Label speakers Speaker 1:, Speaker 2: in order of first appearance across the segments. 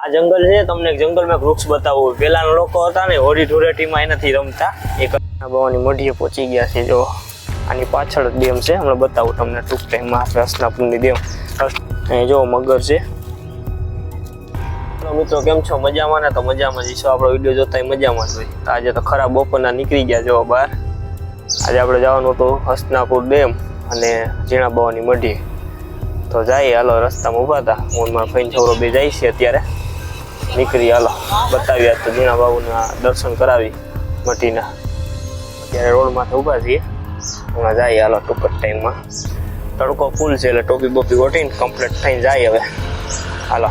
Speaker 1: આ જંગલ છે, તમને જંગલમાં વૃક્ષ બતાવું. પેલાના લોકો હતા ને હોળી ધૂળેટીમાં એનાથી રમતા. એક બાવાની મઢીએ પહોંચી ગયા છે. જો આની પાછળ જ ડેમ છે, હમણાં બતાવું તમને ટૂંક ટાઈમમાં. હસનાપુરની ડેમ. અહીં જો મગર છે. મિત્રો કેમ છો? મજામાં ને? તો મજામાં જઈશું. આપણો વિડીયો જોતા મજામાં જ હોય. આજે તો ખરાબ બપોરના નીકળી ગયા જો બહાર. આજે આપણે જવાનું હતું હસનાપુર ડેમ અને ઝીણા બાવાની મઢી. તો જાય હાલો, રસ્તામાં ઊભા હતા. હું મારા ફઈન છોકરો બે જાય છે અત્યારે. નીકળી હાલો, બતાવ્યા તો ઝીણા બાબુના દર્શન કરાવી મઢીના. અત્યારે રોડમાંથી ઊભા છીએ. હમણાં જાય હાલો ટૂંક જ ટાઈમમાં. તડકો ફૂલ છે એટલે ટોપી બોપી ઓઢીને કમ્પ્લીટ થઈને જાય હવે. હાલો,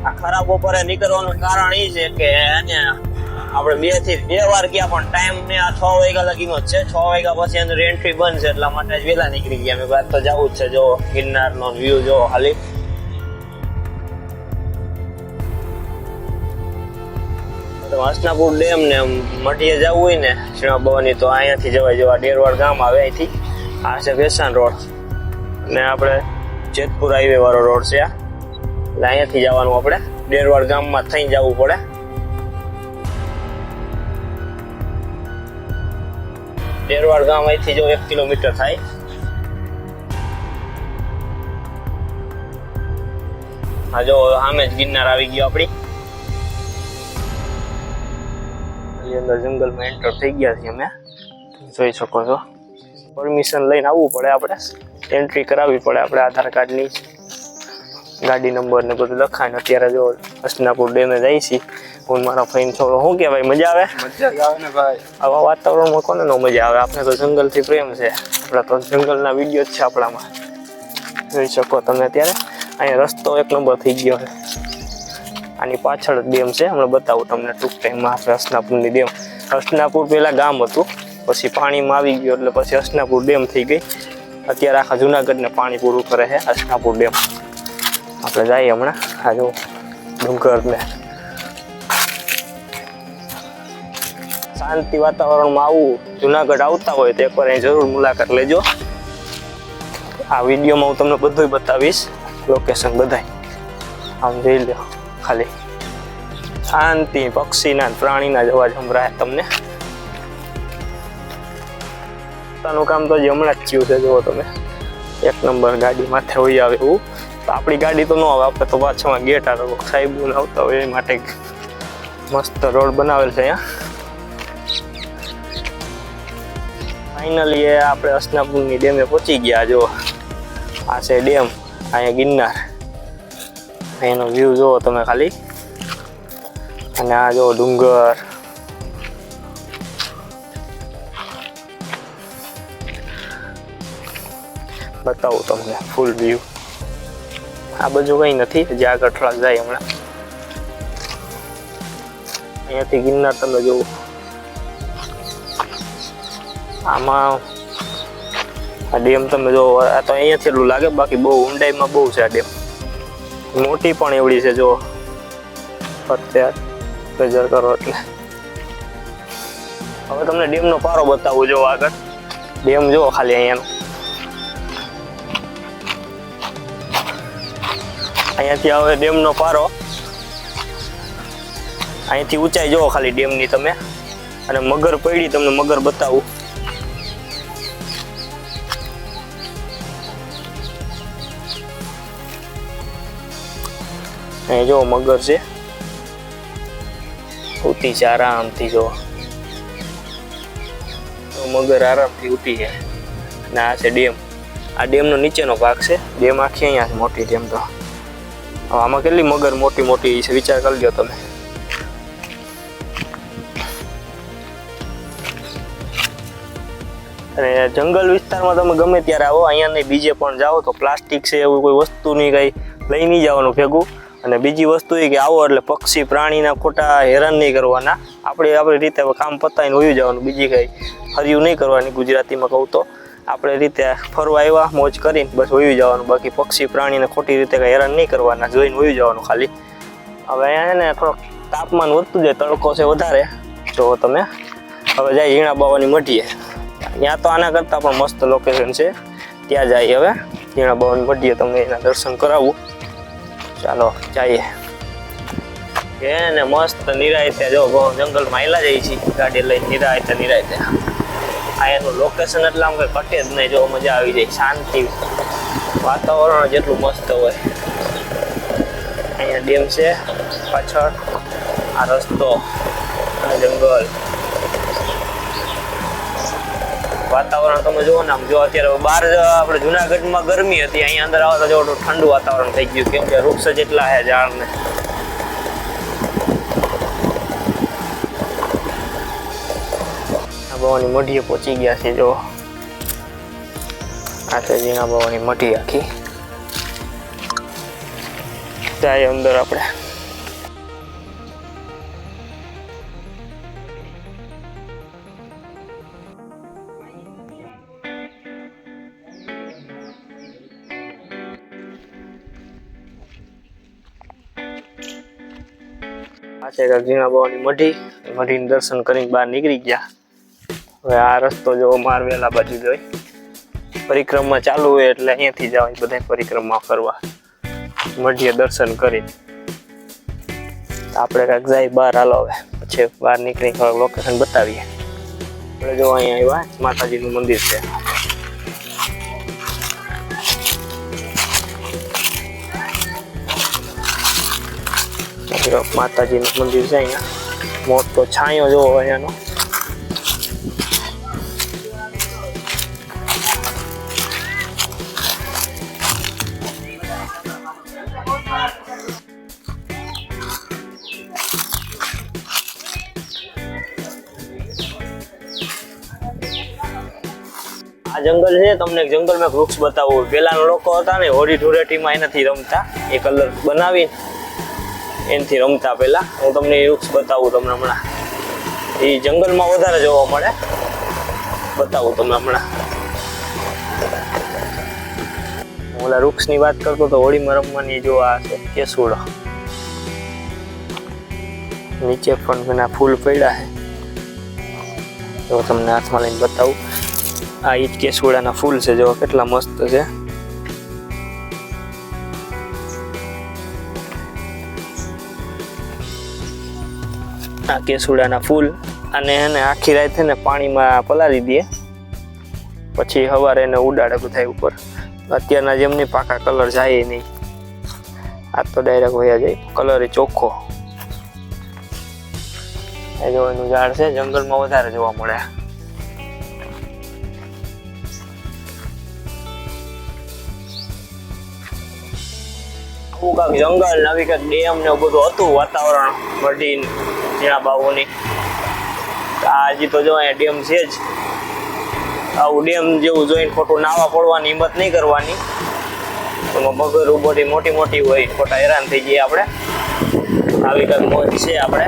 Speaker 1: આ ખરાબ બપોરે નીકળવાનું કારણ એ છે કે આપણે 2 થી 2 વાર ગયા, પણ ટાઈમ ને આ 6 વાગ્યા લગીનો જ છે. 6 વાગ્યા પછી એનું એન્ટ્રી બંધ છે, એટલા માટે જ વહેલા નીકળી ગયા. મેં વાત તો જવું જ છે. જો ગિરનારનો વ્યૂ જો ખાલી. હસનાપુર ડેમ ને મઢીએ જવું હોય ને ઝીણા બાવાની, તો અહીંયાથી જવાય. જો આ ડેરવાડ ગામ આવે અહીંથી. આ છે વેસાણ રોડ ને આપણે જેતપુર હાઈવે વાળો રોડ છે આ. એટલે અહીંયાથી જવાનું આપણે ડેરવાડ ગામમાં થઈને જવું પડે. ડેરવાડ ગામ અહીંથી જો 1 કિલોમીટર થાય. હા જો સામે જ ગિરનાર આવી ગયો આપણી. અંદર જંગલમાં એન્ટર થઈ ગયા છીએ અમે, જોઈ શકો છો. પરમિશન લઈને આવવું પડે, આપણે એન્ટ્રી કરાવવી પડે. આપણે આધાર કાર્ડની, ગાડી નંબર ને બધું લખાય. અત્યારે જો હસનાપુર ડેમે જાય છે. હું મારા ફઈન છોકરો. શું કે ભાઈ, મજા આવે?
Speaker 2: મજા આવે ને ભાઈ.
Speaker 1: આવા વાતાવરણમાં કોને નો મજા આવે? આપણે તો જંગલથી પ્રેમ છે. આપણા તો જંગલના વિડીયો જ છે આપણામાં. જોઈ શકો તમે અત્યારે. અહીંયા રસ્તો 1 નંબર થઈ ગયો છે. આની પાછળ જ ડેમ છે, હમણાં બતાવું તમને ટૂંક ટાઈમમાં. આપણે હસનાપુરની ડેમ. હસનાપુર પહેલાં ગામ હતું, પછી પાણીમાં આવી ગયો એટલે પછી હસનાપુર ડેમ થઈ ગઈ. અત્યારે આખા જુનાગઢને પાણી પૂરું કરે છે હસનાપુર ડેમ. આપણે જઈએ હમણાં. આ જો ડુંગરને શાંતિ વાતાવરણમાં આવું જુનાગઢ આવતા હોય તો એકવાર અહીં જરૂર મુલાકાત લેજો. આ વિડીયોમાં હું તમને બધું બતાવીશ, લોકેશન બધાય. આમ જોઈ લો ખાલી. શાંતિ, પક્ષીના પ્રાણીના જ અવાજ સંભળાય તમને. પોતાનું કામ તો હમણાં જ થયું છે. જુઓ તમે, 1 નંબર. ગાડી માથે હોય આવે એવું. તો આપણી ગાડી તો ન આવે, આપણે તો પાછળમાં ગેટ આવે. સાહેબ આવતા હોય એ માટે મસ્ત રોડ બનાવેલ છે અહીંયા. ફાઇનલી આપણે હસનાપુરની ડેમે પહોંચી ગયા. જો આ છે ડેમ, અહીંયા ગિરનાર. એનો વ્યૂ જોવો તમે ખાલી. અને આ જો ડુંગર. બતાવું તમને ફૂલ વ્યૂ. આ બાજુ કઈ નથી, હજી આગળ થોડાક જાય હમણાં. અહીંયાથી ગિરનાર તમે જોવો. આમાં આ ડેમ તમે જો. આ તો અહીંયાથી એટલું લાગે, બાકી બહુ ઊંડાઈમાં બહુ છે આ ડેમ. મોટી પણ એવડી છે. જો અત્યારે નજર કરો એટલે. હવે તમને ડેમનો પારો બતાવું. જો આગળ ડેમ જો ખાલી અહીંયાનો. અહીંયાથી આવે ડેમનો પારો. અહીંથી ઊંચાઈ જોવો ખાલી ડેમની તમે. અને મગર પડી, તમને મગર બતાવું. અહીં જો મગર છે, ઉઠી છે આરામથી. જો મગર આરામથી ઉઠી છે. અને આ છે ડેમ. આ ડેમનો નીચેનો ભાગ છે. ડેમ આખી અહીંયા છે, મોટી ડેમ. તો આમાં કેટલી મગર મોટી મોટી છે, વિચાર કરી લો તમે. અને જંગલ વિસ્તારમાં તમે ગમે ત્યારે આવો, અહીંયા નહીં બીજે પણ જાઓ તો પ્લાસ્ટિક છે એવું કોઈ વસ્તુની કંઈ લઈ નહીં જવાનું ભેગું. અને બીજી વસ્તુ એ કે આવો એટલે પક્ષી પ્રાણીના ખોટા હેરાન નહીં કરવાના. આપણી રીતે કામ પતાવીને હોઈ જવાનું. બીજી કંઈ હર્યું નહીં કરવાની. ગુજરાતીમાં કહું તો આપણે રીતે ફરવા આવ્યા, મોજ કરીને બસ હોઈ જવાનું. બાકી પક્ષી પ્રાણીને ખોટી રીતે કંઈ હેરાન નહીં કરવાના, જોઈને હોઈ જવાનું ખાલી. હવે અહીંયા છે ને થોડોક તાપમાન વધતું જાય, તડકો છે વધારે. જો તમે હવે જાય ઝીણા બાવાની મઢીએ. ત્યાં તો આના કરતાં પણ મસ્ત લોકેશન છે, ત્યાં જાય. હવે ઝીણા બાવાની મઢીએ તમને એના દર્શન કરાવું. ચાલો જઈએ. કે ને મસ્ત નિરાયતે જો જંગલમાં આયલા જઈએ છીએ ગાડી લઈને નિરાયતે આ એનું લોકેશન એટલે આમ કઈ કટે જ નહીં, જો મજા આવી જાય, શાંતિ, વાતાવરણ જેટલું મસ્ત હોય. અહીંયા ડેમ છે પાછળ, આ રસ્તો, આ જંગલ, વાતાવરણ તમે જુઓ ને આમ. જો અત્યારે બહાર આપણે જુનાગઢમાં ગરમી હતી, અહીંયા અંદર આવો તો જો ઠંડુ વાતાવરણ થઈ ગયું, કેમ કે વૃક્ષ જેટલા છે ઝાડ ને. બાવાની મઢીએ પહોંચી ગયા છે. જો આ છે ઝીણા બાવાની મઢી આખી. જાય અંદર આપણે. આ છે ઝીણા બાવાની મઢીને દર્શન કરીને બહાર નીકળી ગયા. હવે આ રસ્તો જો મારવેલા બાજુ જોઈ પરિક્રમા ચાલુ હોય એટલે અહીંયાથી જવાય બધા પરિક્રમા કરવા, મઢીએ દર્શન કરી. આપણે કાંઈક જાય બહાર, હાલો હવે પછી બહાર નીકળી લોકેશન બતાવીએ. આપણે જો અહીંયા આવ્યા માતાજીનું મંદિર છે. માતાજીનું મંદિર છે અહીંયા, મોટો છાંયો જોવો અહીંયાનો. આ જંગલ છે, તમને જંગલમાં વૃક્ષ બતાવું. પેલાના લોકો હતા ને હોળી ધૂળેટીમાં એનાથી રમતા, એ કલર બનાવી એનાથી રમતા. પેલા હું તમને એ વૃક્ષ બતાવું તમને હમણાં. એ જંગલમાં વધારે જોવા મળે, બતાવું તમને હમણાં. હું ઓલા વૃક્ષની વાત કરતો તો હોળીમાં રમવાની. જો આ છે કેસુડો, નીચે પણ ઘણા ફૂલ પડ્યા છે. જો તમને હાથમાં લઈને બતાવું. આ ઈજ કેસુડાના ફૂલ છે, જો કેટલા મસ્ત છે. આ કેસુડાના ફૂલ, અને એને આખી રાત ને પાણીમાં પલાળી દે, પછી સવારે એને ઉડાડે બધા ઉપર. અત્યારના જેમની પાકા કલર જાય નહીં, આ તો ડાયરેક્ટ વયા જાય, કલર એ ચોખ્ખો. એ જો એનું ઝાડ છે, જંગલમાં વધારે જોવા મળે. આવું કાંઈક જંગલ, આવી કાંઈક ડેમ ને બધું હતું વાતાવરણ મઢી ઝીણા બાવોની. આ હજી તો જો અહીંયા ડેમ છે જ. આવું ડેમ જેવું જોઈને ખોટું નાવા પડવાની હિંમત નહીં કરવાની. એમાં મગર ઉભોટી મોટી મોટી હોય, ખોટા હેરાન થઈ જઈએ આપણે. આવી કાંઈક મોજ છે આપણે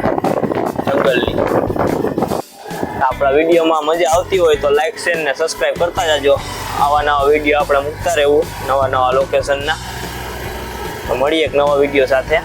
Speaker 1: જંગલની. આપણા વિડીયોમાં મજા આવતી હોય તો લાઈક, શેર ને સબસ્ક્રાઈબ કરતા જાજો. આવા નવા વિડીયો આપણે મૂકતા રહેવું, નવા લોકેશનના. તો મળીએ એક નવા વિડીયો સાથે.